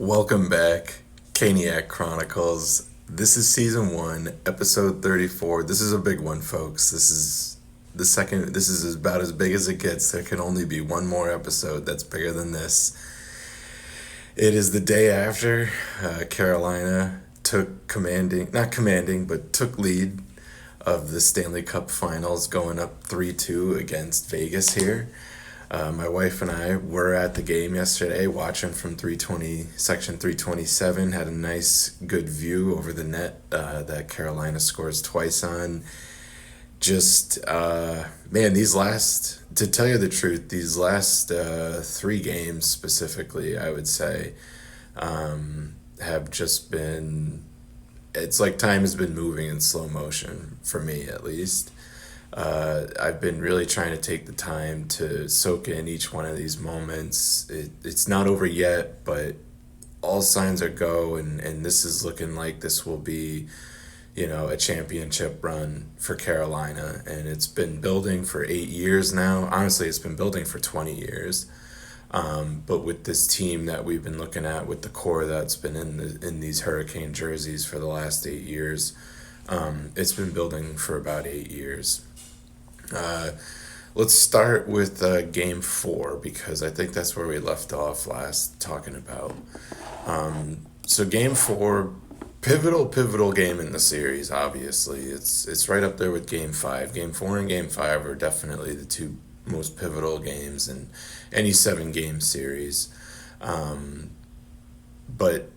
Welcome back, Caniac Chronicles. This is season 1, episode 34. This is a big one, folks. This is the second, this is about as big as it gets. There can only be one more episode that's bigger than this. It is the day after Carolina took lead of the Stanley Cup Finals, going up 3-2 against Vegas here. My wife and I were at the game yesterday, watching from 320, section 327. Had a nice, good view over the net that Carolina scores twice on. Man, to tell you the truth, these last 3 games specifically, I would say, have just been, it's like time has been moving in slow motion, for me at least. I've been really trying to take the time to soak in each one of these moments. It's not over yet, but all signs are go, and this is looking like this will be, a championship run for Carolina. And it's been building for 8 years now. Honestly, it's been building for 20 years. But with this team that we've been looking at, with the core that's been in these Hurricane jerseys for the last 8 years, it's been building for about 8 years. Let's start with game 4, because I think that's where we left off last talking about. So game 4, pivotal game in the series. Obviously, it's right up there with game 5. Game 4 and game 5 are definitely the two most pivotal games in any 7-game series. But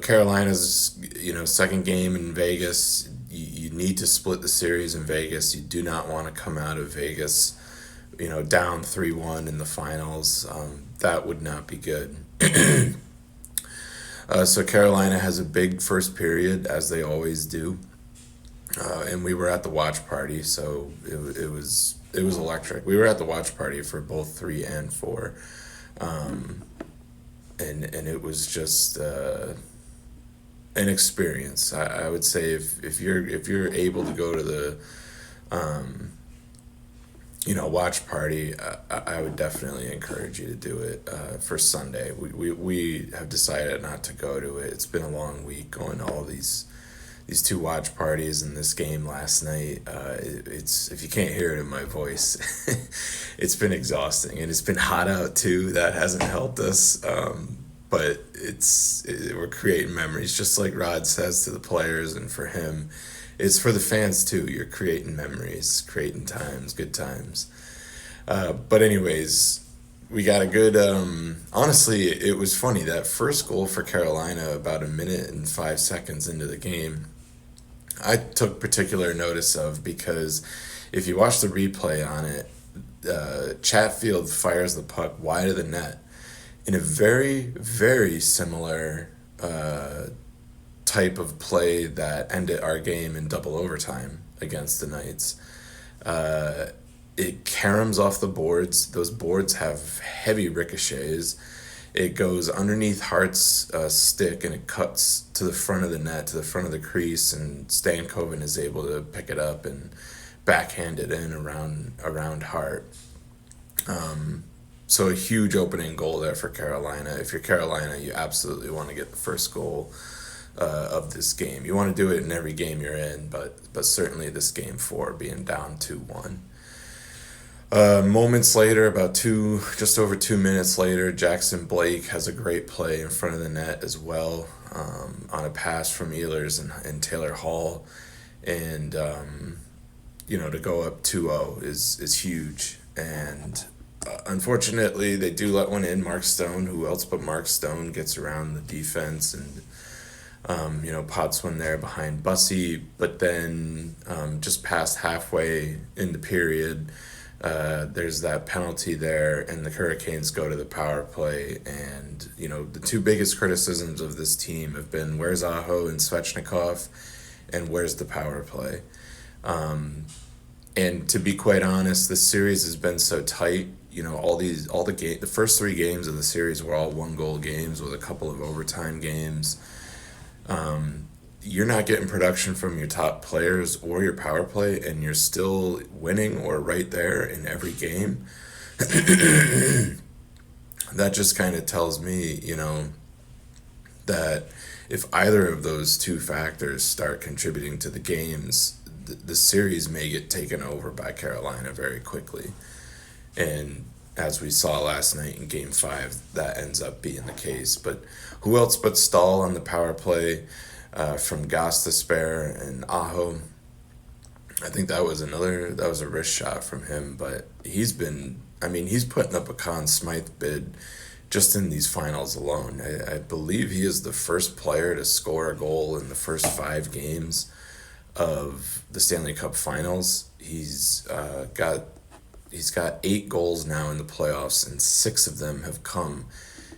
Carolina's second game in Vegas. You need to split the series in Vegas. You do not want to come out of Vegas, down 3-1 in the finals. That would not be good. So Carolina has a big first period, as they always do. And we were at the watch party, so it was electric. We were at the watch party for both 3 and 4. And it was just an experience. I would say if you're able to go to the watch party, I would definitely encourage you to do it for Sunday. We have decided not to go to it. It's been a long week going to all these 2 watch parties and this game last night. It's, if you can't hear it in my voice, it's been exhausting, and it's been hot out too. That hasn't helped us. But we're creating memories, just like Rod says to the players, and for him, it's for the fans too. You're creating memories, creating times, good times. But anyways, we got a good. Honestly, it was funny, that first goal for Carolina, about 1 minute and 5 seconds into the game, I took particular notice of, because if you watch the replay on it, Chatfield fires the puck wide of the net in a very, very similar type of play that ended our game in double overtime against the Knights. It caroms off the boards. Those boards have heavy ricochets. It goes underneath Hart's stick, and it cuts to the front of the net, to the front of the crease, and Stankoven is able to pick it up and backhand it in around Hart. So a huge opening goal there for Carolina. If you're Carolina, you absolutely want to get the first goal of this game. You want to do it in every game you're in, but certainly this game 4, being down 2-1. Moments later, just over 2 minutes later, Jackson Blake has a great play in front of the net as well, on a pass from Ehlers and Taylor Hall. And, to go up 2-0 is huge. And unfortunately, they do let one in. Mark Stone, who else but Mark Stone, gets around the defense and, pots one there behind Bussy. But then just past halfway in the period, there's that penalty there, and the Hurricanes go to the power play. And, the 2 biggest criticisms of this team have been, where's Aho and Svechnikov, and where's the power play? And to be quite honest, this series has been so tight. The first 3 games of the series were all 1-goal games with a couple of overtime games. You're not getting production from your top players or your power play, and you're still winning or right there in every game. That just kind of tells me, that if either of those two factors start contributing to the games, the series may get taken over by Carolina very quickly. And as we saw last night in Game 5, that ends up being the case. But who else but Stahl on the power play from Goss to Spare and Aho? I think that was a wrist shot from him, but he's putting up a Conn Smythe bid just in these finals alone. I believe he is the first player to score a goal in the first 5 games of the Stanley Cup Finals. He's got 8 goals now in the playoffs, and 6 of them have come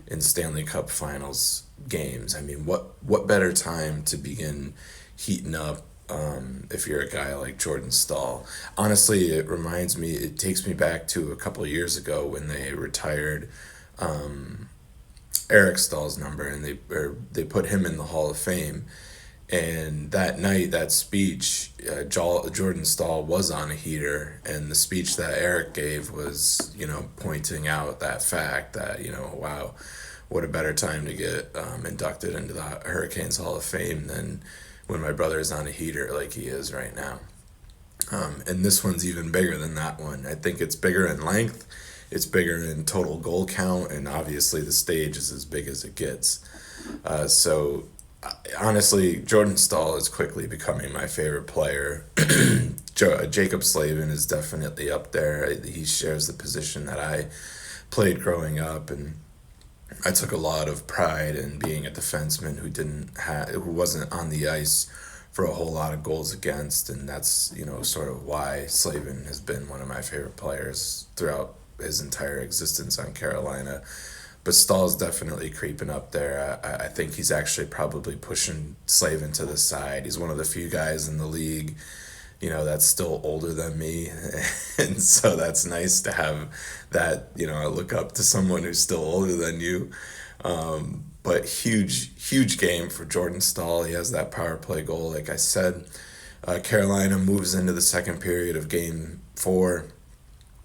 in Stanley Cup Finals games. I mean, what better time to begin heating up if you're a guy like Jordan Stahl? Honestly, it takes me back to a couple of years ago when they retired Eric Stahl's number, and they put him in the Hall of Fame. And that night, that speech, Jordan Stahl was on a heater, and the speech that Eric gave was, pointing out that fact that, wow, what a better time to get inducted into the Hurricanes Hall of Fame than when my brother is on a heater like he is right now. And this one's even bigger than that one. I think it's bigger in length, it's bigger in total goal count, and obviously the stage is as big as it gets. So honestly, Jordan Stahl is quickly becoming my favorite player. Jacob Slavin is definitely up there. He shares the position that I played growing up, and I took a lot of pride in being a defenseman who wasn't on the ice for a whole lot of goals against, and that's sort of why Slavin has been one of my favorite players throughout his entire existence on Carolina. But Stahl's definitely creeping up there. I think he's actually probably pushing Slavin to the side. He's one of the few guys in the league, that's still older than me. And so that's nice to have that, I look up to someone who's still older than you. But huge game for Jordan Stahl. He has that power play goal, like I said. Carolina moves into the second period of Game 4.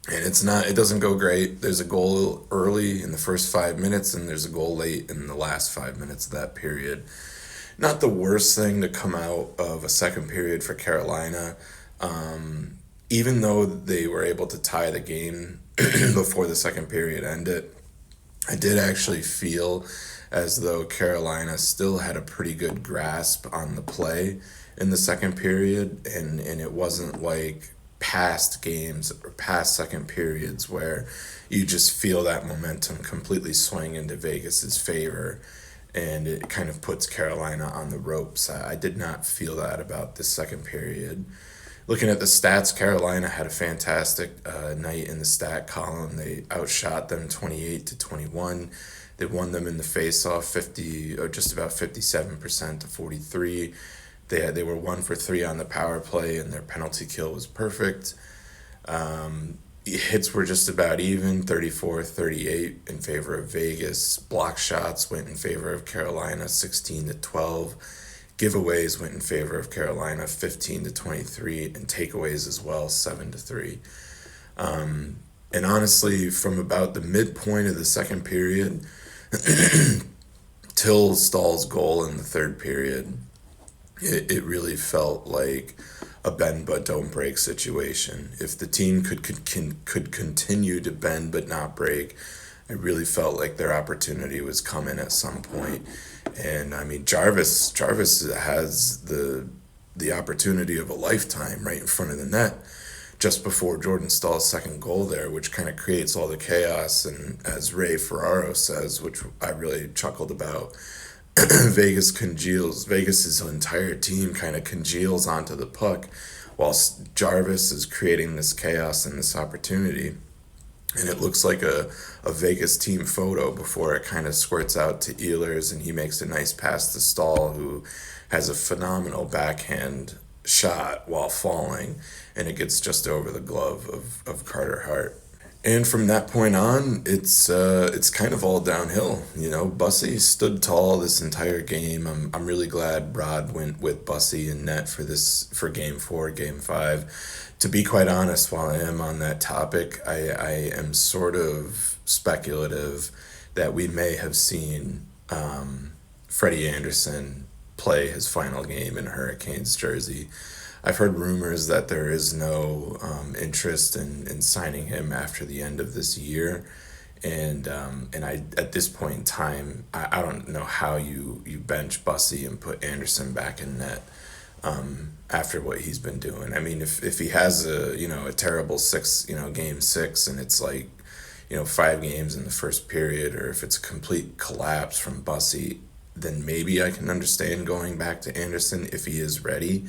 And it doesn't go great. There's a goal early in the first 5 minutes, and there's a goal late in the last 5 minutes of that period. Not the worst thing to come out of a second period for Carolina. Even though they were able to tie the game before the second period ended, I did actually feel as though Carolina still had a pretty good grasp on the play in the second period, and it wasn't like past games or past second periods where you just feel that momentum completely swing into Vegas's favor, and it kind of puts Carolina on the ropes. I did not feel that about this second period. Looking at the stats, Carolina had a fantastic night in the stat column. They outshot them 28-21. They won them in the face-off 50 or just about 57% to 43. They were 1 for 3 on the power play, and their penalty kill was perfect. Hits were just about even, 34-38 in favor of Vegas. Block shots went in favor of Carolina, 16-12. Giveaways went in favor of Carolina, 15-23, and takeaways as well, 7-3. And honestly, from about the midpoint of the second period till Stahl's goal in the third period, it really felt like a bend but don't break situation. If the team could continue to bend but not break, I really felt like their opportunity was coming at some point. And I mean, Jarvis has the opportunity of a lifetime right in front of the net just before Jordan Stahl's second goal there, which kind of creates all the chaos. And as Ray Ferraro says, which I really chuckled about, Vegas's entire team kind of congeals onto the puck whilst Jarvis is creating this chaos and this opportunity. And it looks like a Vegas team photo before it kind of squirts out to Ehlers, and he makes a nice pass to Stahl, who has a phenomenal backhand shot while falling, and it gets just over the glove of Carter Hart. And from that point on, it's kind of all downhill. Bussy stood tall this entire game. I'm really glad Rod went with Bussy in net for Game 4, Game 5. To be quite honest, while I am on that topic, I am sort of speculative that we may have seen Freddie Anderson play his final game in a Hurricanes jersey. I've heard rumors that there is no interest in signing him after the end of this year. And I at this point in time, I don't know how you bench Bussy and put Anderson back in net after what he's been doing. I mean, if he has a terrible game six, and it's like 5 games in the first period, or if it's a complete collapse from Bussy, then maybe I can understand going back to Anderson if he is ready.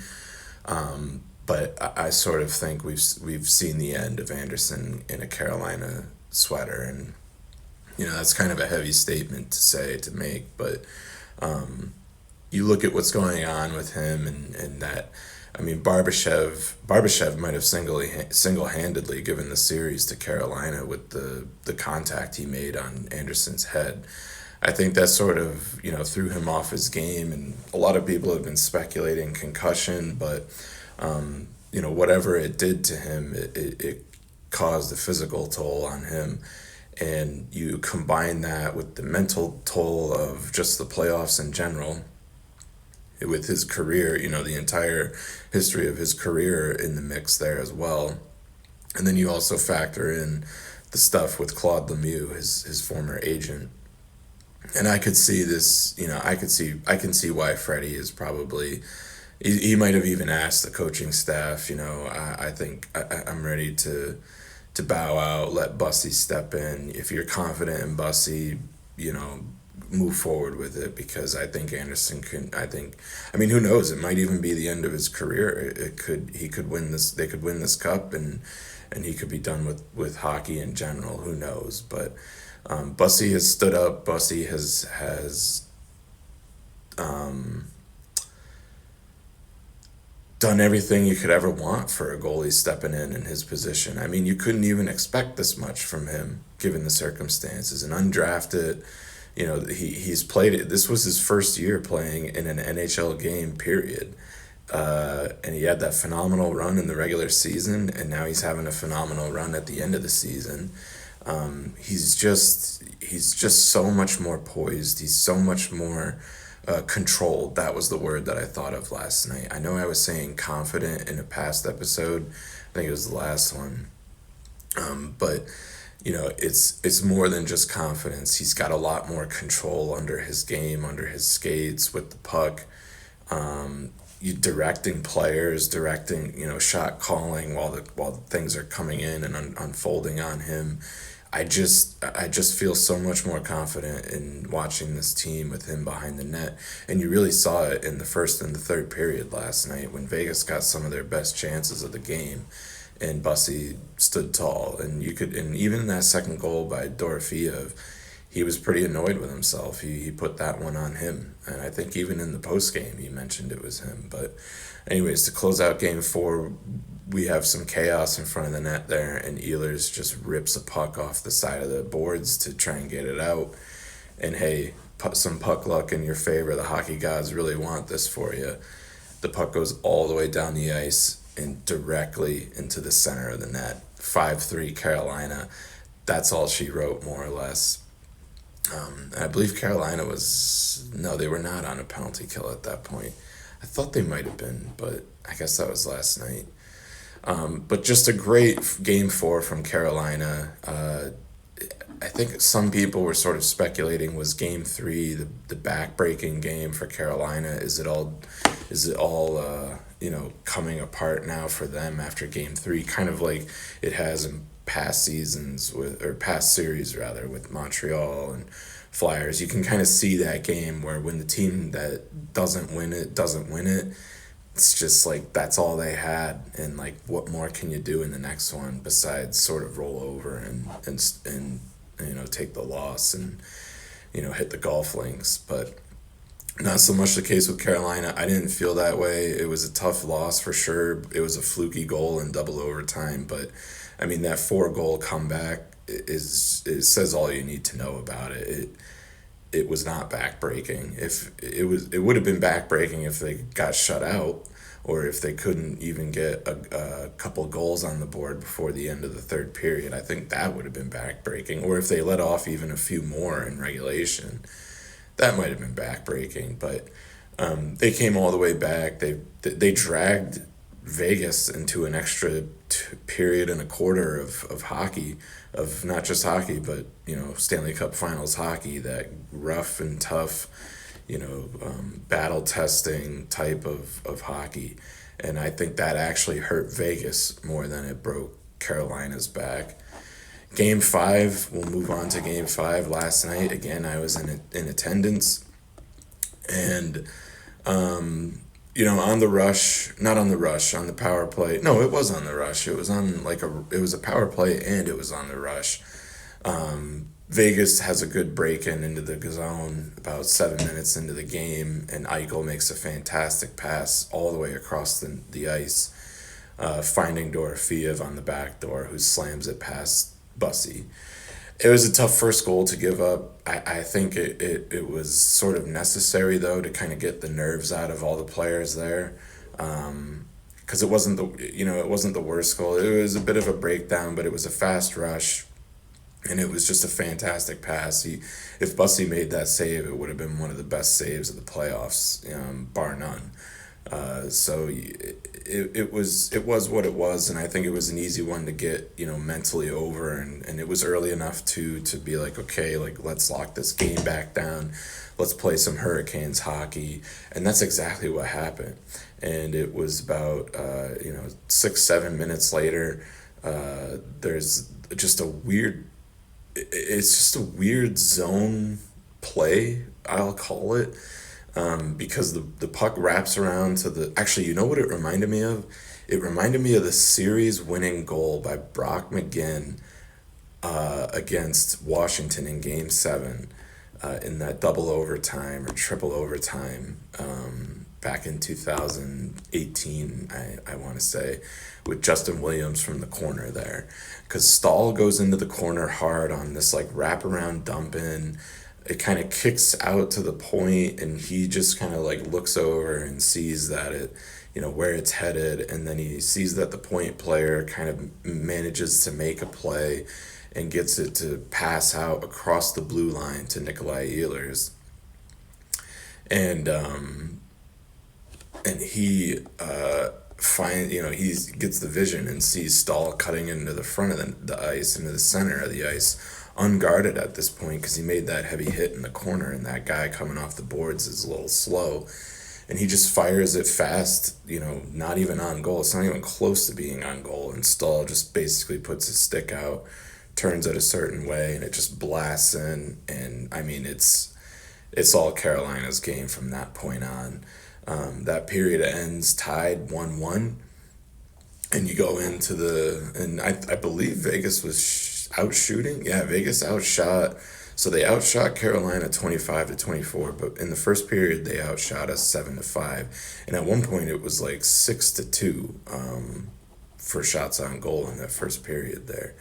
But I sort of think we've seen the end of Anderson in a Carolina sweater, and that's kind of a heavy statement to make, but you look at what's going on with him, and that, I mean, Barbashev might have single-handedly given the series to Carolina with the contact he made on Anderson's head. I think that sort of threw him off his game, and a lot of people have been speculating concussion, but whatever it did to him, it caused a physical toll on him. And you combine that with the mental toll of just the playoffs in general, with his career, the entire history of his career in the mix there as well. And then you also factor in the stuff with Claude Lemieux, his former agent. And I could see this, I can see why Freddie is probably, he might have even asked the coaching staff, I think I'm ready to bow out, let Bussy step in. If you're confident in Bussy, move forward with it, because I think Anderson who knows, it might even be the end of his career. He could win this, they could win this cup, and he could be done with hockey in general. Who knows? But Bussy has stood up. Bussy has done everything you could ever want for a goalie stepping in his position. I mean, you couldn't even expect this much from him given the circumstances. An undrafted, he's played it. This was his first year playing in an NHL game, period. And he had that phenomenal run in the regular season, and now he's having a phenomenal run at the end of the season. He's just so much more poised. He's so much more controlled. That was the word that I thought of last night. I know I was saying confident in a past episode. I think it was the last one. But it's more than just confidence. He's got a lot more control under his game, under his skates, with the puck. You directing players, shot calling while things are coming in and unfolding on him. I just feel so much more confident in watching this team with him behind the net. And you really saw it in the first and the third period last night when Vegas got some of their best chances of the game, and Bussy stood tall. And even in that second goal by Dorofeev, he was pretty annoyed with himself. He put that one on him. And I think even in the post game he mentioned it was him. But anyways, to close out game 4, we have some chaos in front of the net there, and Ehlers just rips a puck off the side of the boards to try and get it out. And hey, put some puck luck in your favor. The hockey gods really want this for you. The puck goes all the way down the ice and directly into the center of the net. 5-3 Carolina. That's all she wrote, more or less. I believe Carolina they were not on a penalty kill at that point. I thought they might have been, but I guess that was last night. But just a great game 4 from Carolina. I think some people were sort of speculating, was game 3 the back-breaking game for Carolina? Is it all coming apart now for them after game 3, kind of like it has in past seasons past series rather, with Montreal and Flyers? You can kind of see that game where when the team that doesn't win it, it's just like that's all they had, and like what more can you do in the next one besides sort of roll over and take the loss and hit the golf links. But not so much the case with Carolina. I didn't feel that way. It was a tough loss for sure. It was a fluky goal in double overtime, but I mean that 4-goal comeback it says all you need to know about it. It was not backbreaking. It would have been backbreaking if they got shut out, or if they couldn't even get a couple goals on the board before the end of the third period. I think that would have been backbreaking, or if they let off even a few more in regulation. That might have been backbreaking, but they came all the way back. They dragged Vegas into an extra period and a quarter of hockey, of not just hockey, but Stanley Cup Finals hockey. That rough and tough, battle testing type of hockey, and I think that actually hurt Vegas more than it broke Carolina's back. Game five, we'll move on to game five. Last night, again, I was in attendance, and on the rush, not on the rush, on the power play. No, it was on the rush. It was on it was a power play, and it was on the rush. Vegas has a good break in into the zone about 7 minutes into the game, and Eichel makes a fantastic pass all the way across the ice, finding Dorofeev on the back door, who slams it past Bussy. It was a tough first goal to give up. I think it was sort of necessary, though, to kind of get the nerves out of all the players there, because it wasn't the worst goal. It was a bit of a breakdown, but it was a fast rush, and it was just a fantastic pass. If Bussy made that save, it would have been one of the best saves of the playoffs, bar none. So it was what it was, and I think it was an easy one to get mentally over, and it was early enough to be like, okay, like, let's lock this game back down, let's play some Hurricanes hockey, and that's exactly what happened. And it was about 6-7 minutes later, there's just a weird it's just a weird zone play, I'll call it, because the puck wraps around to the... Actually, you know what it reminded me of? It reminded me of the series-winning goal by Brock McGinn against Washington in Game 7, in that double overtime or triple overtime, back in 2018, I want to say, with Justin Williams from the corner there. Because Stahl goes into the corner hard on this wraparound dump in. It kind of kicks out to the point, and he just kind of looks over and sees that where it's headed, and then he sees that the point player kind of manages to make a play and gets it to pass out across the blue line to Nikolai Ehlers. And he he gets the vision and sees Stahl cutting into the front of the ice, into the center of the ice, unguarded at this point, because he made that heavy hit in the corner, and that guy coming off the boards is a little slow, and he just fires it fast, not even on goal. It's not even close to being on goal, and Stahl just basically puts his stick out, turns it a certain way, and it just blasts in. And I mean, it's all Carolina's game from that point on. That period ends tied 1-1, and you go into and I believe Vegas was out shooting. Yeah, Vegas outshot. So they outshot Carolina 25-24, but in the first period they outshot us 7-5, and at one point it was 6-2 for shots on goal in that first period there.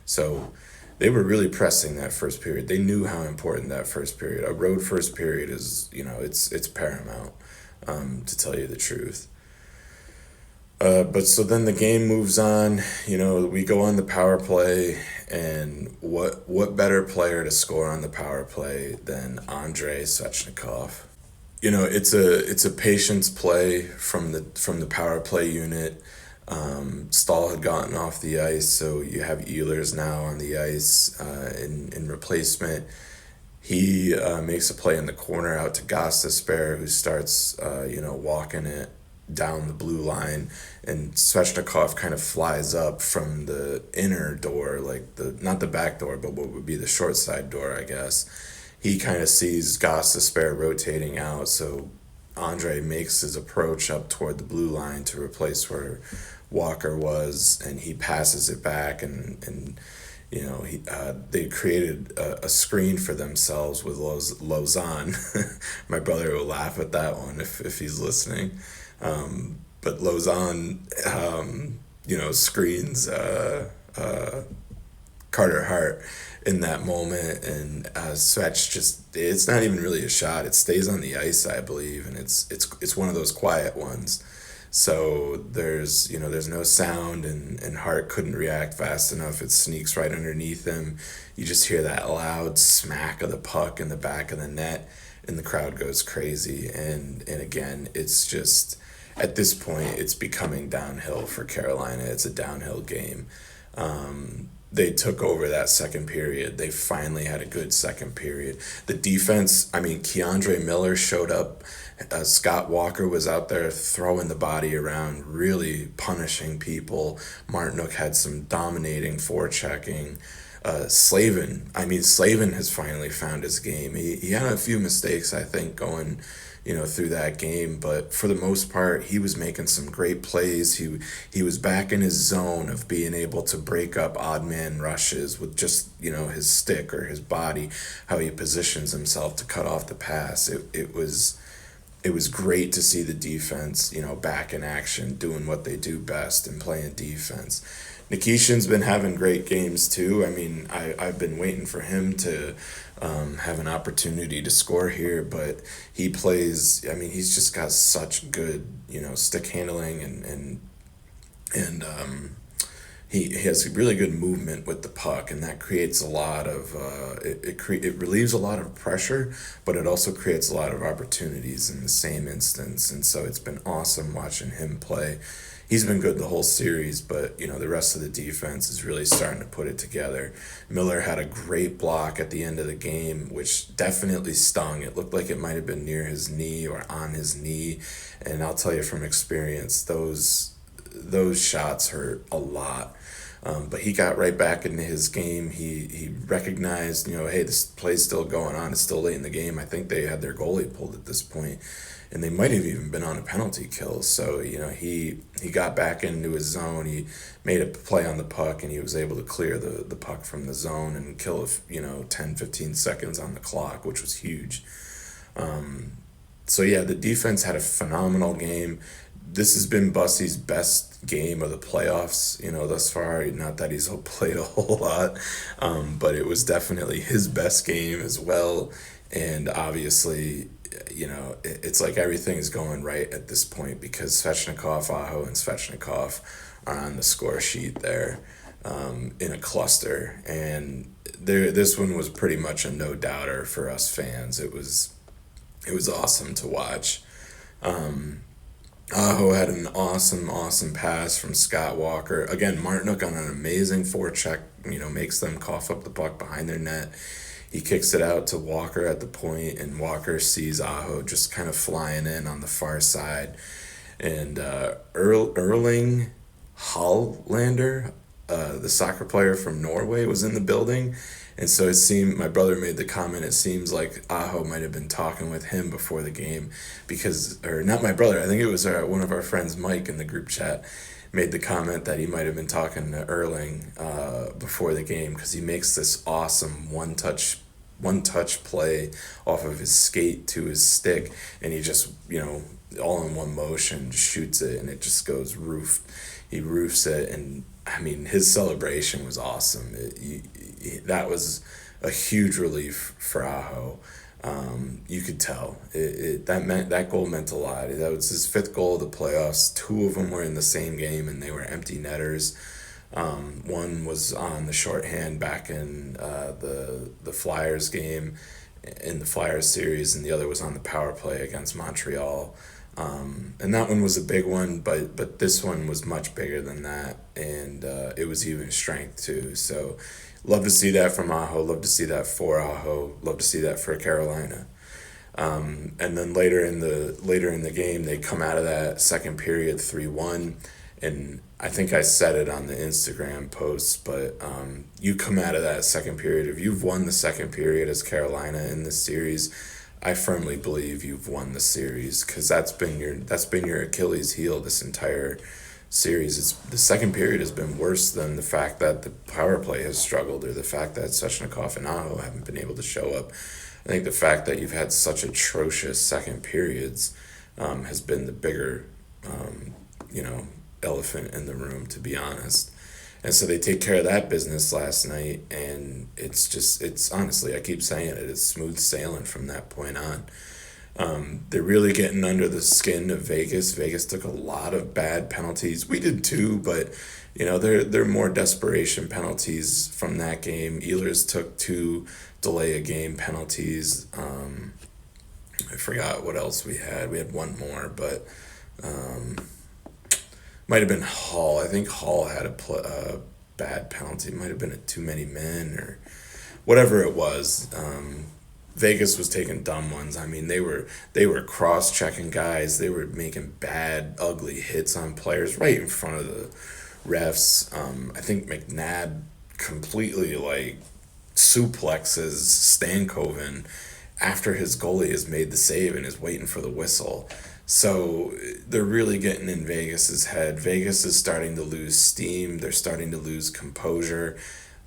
So they were really pressing that first period. They knew how important that first period. A road first period is, it's paramount, to tell you the truth. But so then the game moves on. We go on the power play, and what better player to score on the power play than Andrei Svechnikov? It's a patience play from the power play unit. Stahl had gotten off the ice, so you have Ehlers now on the ice in replacement. He makes a play in the corner out to Gostisbehere, who starts walking it down the blue line, and Svechnikov kind of flies up from the inner door, not the back door, but what would be the short side door, I guess. He kind of sees Gostisbehere rotating out, so Andre makes his approach up toward the blue line to replace where Walker was, and he passes it back, and they created a screen for themselves with Lausanne. My brother will laugh at that one if he's listening. But Lausanne, screens Carter Hart in that moment, and Svech it's not even really a shot. It stays on the ice, I believe, and it's one of those quiet ones. So there's no sound, and Hart couldn't react fast enough. It sneaks right underneath him. You just hear that loud smack of the puck in the back of the net, and the crowd goes crazy. And again, it's just at this point it's becoming downhill for Carolina. It's a downhill game. They took over that second period. They finally had a good second period. The defense, I mean, Keandre Miller showed up. Scott Walker was out there throwing the body around, really punishing people. Martinook had some dominating forechecking. Slavin has finally found his game. He had a few mistakes, I think, going, through that game, but for the most part, he was making some great plays. He was back in his zone of being able to break up odd man rushes with just, his stick or his body, how he positions himself to cut off the pass. It was great to see the defense, back in action, doing what they do best and playing defense. Nikishin's been having great games too. I mean, I've been waiting for him to have an opportunity to score here, but he plays. I mean, he's just got such good, stick handling and he has really good movement with the puck, and that creates a lot of it relieves a lot of pressure, but it also creates a lot of opportunities in the same instance. And so it's been awesome watching him play. He's been good the whole series, but the rest of the defense is really starting to put it together. Miller had a great block at the end of the game, which definitely stung. It looked like it might have been near his knee or on his knee, and I'll tell you from experience, those shots hurt a lot. But he got right back into his game. He recognized, hey, this play's still going on. It's still late in the game. I think they had their goalie pulled at this point, and they might have even been on a penalty kill. So, he got back into his zone. He made a play on the puck, and he was able to clear the puck from the zone and kill, 10, 15 seconds on the clock, which was huge. So, yeah, the defense had a phenomenal game. This has been Bussy's best game of the playoffs, thus far. Not that he's played a whole lot, but it was definitely his best game as well. And obviously, it's like everything's going right at this point because Svechnikov, Aho, and Svechnikov are on the score sheet there in a cluster. And this one was pretty much a no-doubter for us fans. It was awesome to watch. Aho had an awesome pass from Scott Walker. Again, Martinook on an amazing forecheck, makes them cough up the puck behind their net. He kicks it out to Walker at the point, and Walker sees Aho just kind of flying in on the far side. And Erling Hollander, the soccer player from Norway, was in the building. And so it seemed, my brother made the comment, it seems like Aho might have been talking with him before the game or not my brother, I think it was one of our friends, Mike, in the group chat, made the comment that he might have been talking to Erling before the game because he makes this awesome one-touch play off of his skate to his stick, and he just, all in one motion, just shoots it, and it just goes he roofs it, and I mean, his celebration was awesome. That was a huge relief for Aho. You could tell that goal meant a lot. That was his fifth goal of the playoffs. Two of them were in the same game, and they were empty netters. One was on the shorthand back in the Flyers game, in the Flyers series, and the other was on the power play against Montreal. And that one was a big one, but this one was much bigger than that, and it was even strength too. So, love to see that from Aho. Love to see that for Aho. Love to see that for Carolina. And then later in the game, they come out of that second period 3-1, and I think I said it on the Instagram post, but you come out of that second period. If you've won the second period as Carolina in this series, I firmly believe you've won the series because that's been your Achilles heel this entire series. The second period has been worse than the fact that the power play has struggled or the fact that Svechnikov and Aho haven't been able to show up. I think the fact that you've had such atrocious second periods has been the bigger, elephant in the room, to be honest. And so they take care of that business last night, and it's honestly, I keep saying it, it's smooth sailing from that point on. They're really getting under the skin of Vegas. Vegas took a lot of bad penalties. We did too, but they're more desperation penalties from that game. Ehlers took 2 delay a game penalties. I forgot what else we had. We had one more, but might have been Hall. I think Hall had a bad penalty. It might have been a too many men or whatever it was. Vegas was taking dumb ones. I mean, they were cross checking guys. They were making bad, ugly hits on players right in front of the refs. I think McNabb completely like suplexes Stankoven after his goalie has made the save and is waiting for the whistle. So they're really getting in Vegas's head. Vegas is starting to lose steam. They're starting to lose composure.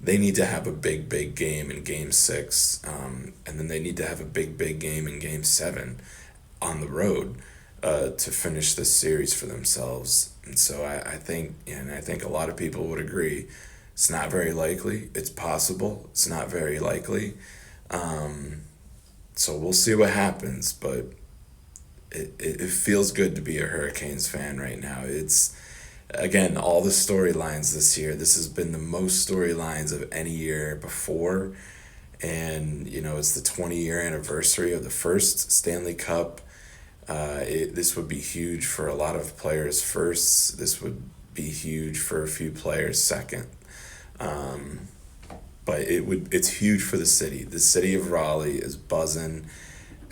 They need to have a big, big game in Game 6, and then they need to have a big, big game in Game 7 on the road to finish this series for themselves. And so I think a lot of people would agree. It's not very likely. It's possible. It's not very likely. So we'll see what happens, but it feels good to be a Hurricanes fan right now. It's, again, all the storylines this year. This has been the most storylines of any year before. And, it's the 20-year anniversary of the first Stanley Cup. This would be huge for a lot of players' firsts. This would be huge for a few players' second. But it's huge for the city. The city of Raleigh is buzzing.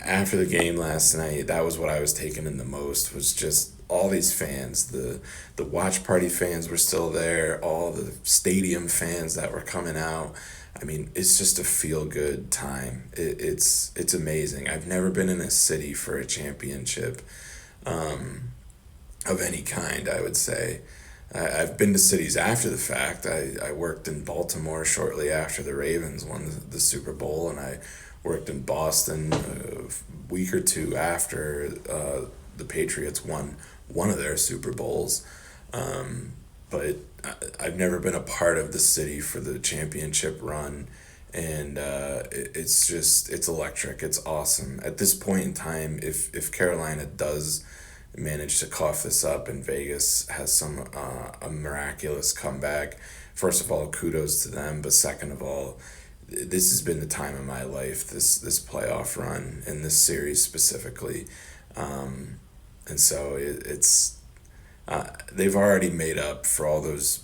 After the game last night, that was what I was taking in the most, was just all these fans. The watch party fans were still there, all the stadium fans that were coming out. I mean, it's just a feel good time. It's amazing. I've never been in a city for a championship of any kind, I would say. I've been to cities after the fact. I worked in Baltimore shortly after the Ravens won the Super Bowl, and I worked in Boston a week or two after the Patriots won one of their Super Bowls. But I've never been a part of the city for the championship run, and it's electric. It's awesome. At this point in time, if Carolina does manage to cough this up and Vegas has a miraculous comeback, first of all, kudos to them. But second of all, this has been the time of my life. This playoff run and this series specifically, and so it's they've already made up for all those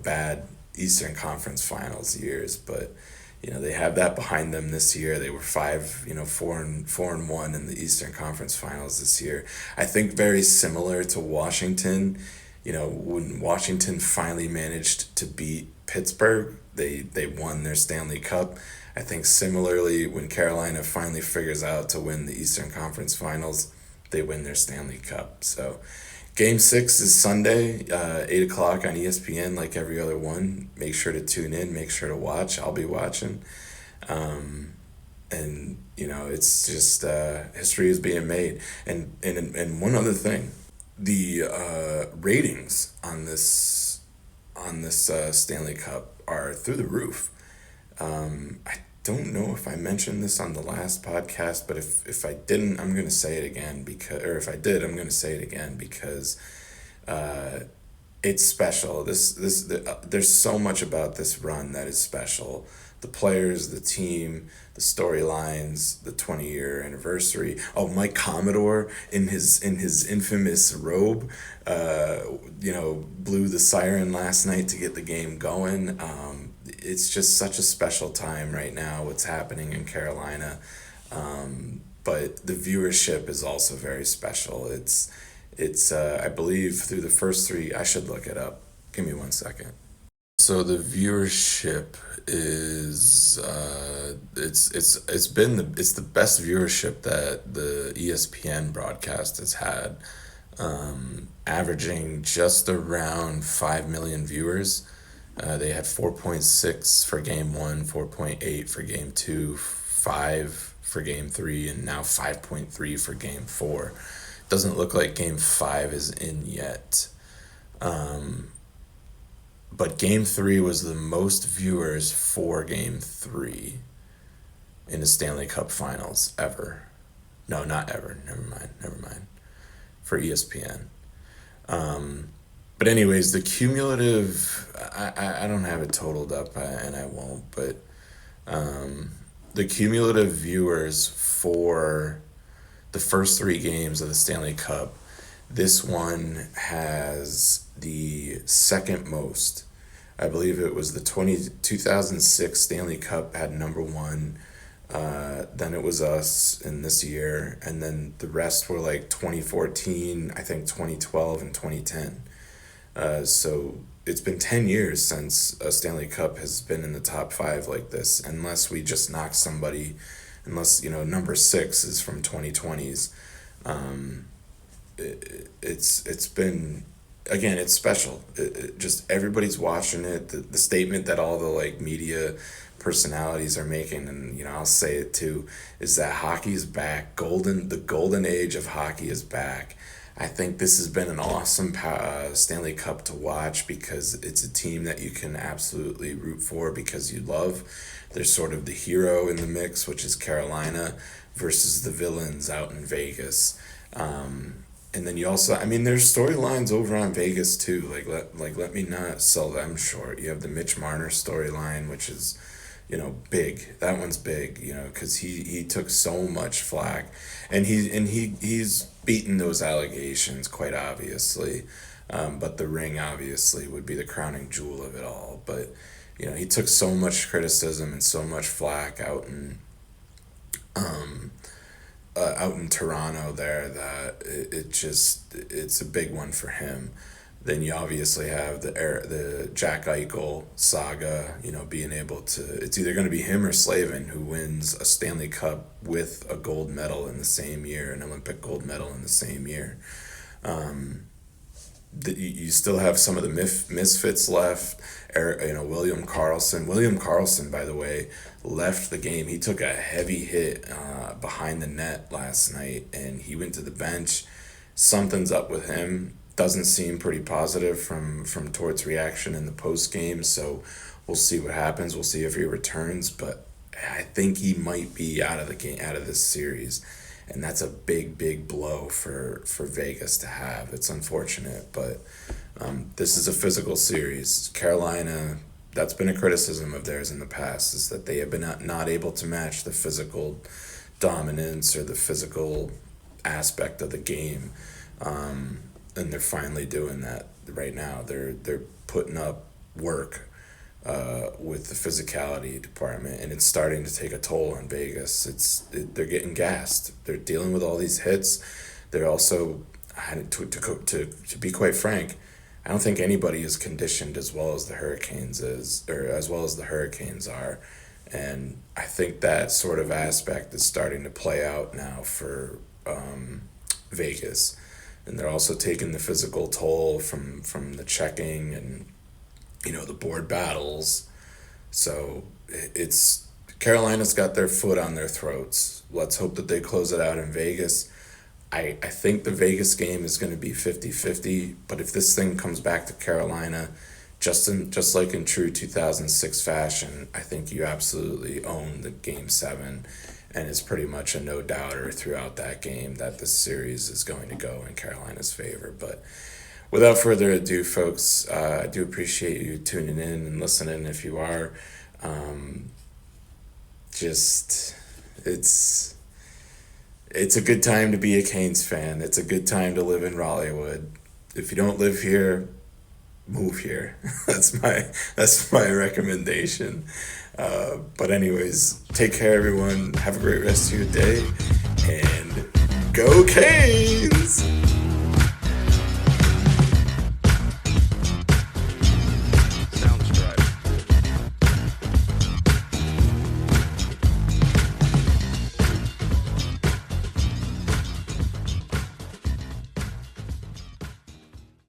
bad Eastern Conference Finals years, but they have that behind them this year. They were 4-1 in the Eastern Conference Finals this year. I think very similar to Washington. When Washington finally managed to beat Pittsburgh, they won their Stanley Cup. I think similarly, when Carolina finally figures out to win the Eastern Conference Finals, they win their Stanley Cup. So Game 6 is Sunday, 8 o'clock on ESPN, like every other one. Make sure to tune in, make sure to watch. I'll be watching. And, it's just history is being made. And one other thing, the ratings on this Stanley Cup are through the roof. I don't know if I mentioned this on the last podcast, but if I didn't, I'm going to say it again if I did, I'm going to say it again because it's special. There's so much about this run that is special. The players, the team, the storylines, the 20-year anniversary. Oh, Mike Commodore in his infamous robe, blew the siren last night to get the game going. It's just such a special time right now, what's happening in Carolina. But the viewership is also very special. It's I believe through the first three, I should look it up. Give me 1 second. So the viewership is it's the best viewership that the ESPN broadcast has had, averaging just around 5 million viewers. They had 4.6 for Game 1, 4.8 for Game 2, 5 for Game 3, and now 5.3 for Game 4. Doesn't look like Game 5 is in yet. But Game 3 was the most viewers for Game 3 in the Stanley Cup Finals ever. No, not ever. Never mind. For ESPN. But anyways, the cumulative, I don't have it totaled up, and I won't, but the cumulative viewers for the first three games of the Stanley Cup, this one has the second most. I believe it was the 2006 Stanley Cup had number one. Then it was us in this year, and then the rest were like 2014, I think 2012, and 2010. So it's been 10 years since a Stanley Cup has been in the top five like this, unless we just knock somebody, unless, number six is from 2020s. It's been, again, it's special. Just everybody's watching it. The statement that all the like media personalities are making, and I'll say it too, is that hockey is back. The golden age of hockey is back. I think this has been an awesome Stanley Cup to watch because it's a team that you can absolutely root for because you love. There's sort of the hero in the mix, which is Carolina, versus the villains out in Vegas. And then you also, there's storylines over on Vegas too. Let me not sell them short. You have the Mitch Marner storyline, which is, big. That one's big, because he took so much flack, and he's beaten those allegations quite obviously. But the ring obviously would be the crowning jewel of it all. But he took so much criticism and so much flack out in Toronto there that it's a big one for him. Then you obviously have the Jack Eichel saga, being able to, it's either going to be him or Slavin who wins a Stanley Cup with a gold medal in the same year, an Olympic gold medal in the same year. You still have some of the misfits left. William Karlsson. William Karlsson, by the way, left the game. He took a heavy hit behind the net last night, and he went to the bench. Something's up with him. Doesn't seem pretty positive from Tort's reaction in the post game. So we'll see what happens. We'll see if he returns, but I think he might be out of the game, out of this series. And that's a big blow for Vegas to have. It's unfortunate, but this is a physical series. Carolina, that's been a criticism of theirs in the past, is that they have been not able to match the physical dominance or the physical aspect of the game. And they're finally doing that right now. They're putting up work with the physicality department, and it's starting to take a toll on Vegas. They're getting gassed. They're dealing with all these hits. They're also, to be quite frank, I don't think anybody is conditioned as well as the Hurricanes are, and I think that sort of aspect is starting to play out now for Vegas, and they're also taking the physical toll from the checking and the board battles. So it's Carolina's got their foot on their throats. Let's hope that they close it out in Vegas. I think the Vegas game is going to be 50-50, but if this thing comes back to Carolina, just like in true 2006 fashion, I think you absolutely own the Game 7, and it's pretty much a no-doubter throughout that game that this series is going to go in Carolina's favor. But without further ado, folks, I do appreciate you tuning in and listening if you are. It's a good time to be a Canes fan. It's a good time to live in Raleighwood. If you don't live here, move here. That's my recommendation. But anyways, take care, everyone. Have a great rest of your day, and go Canes!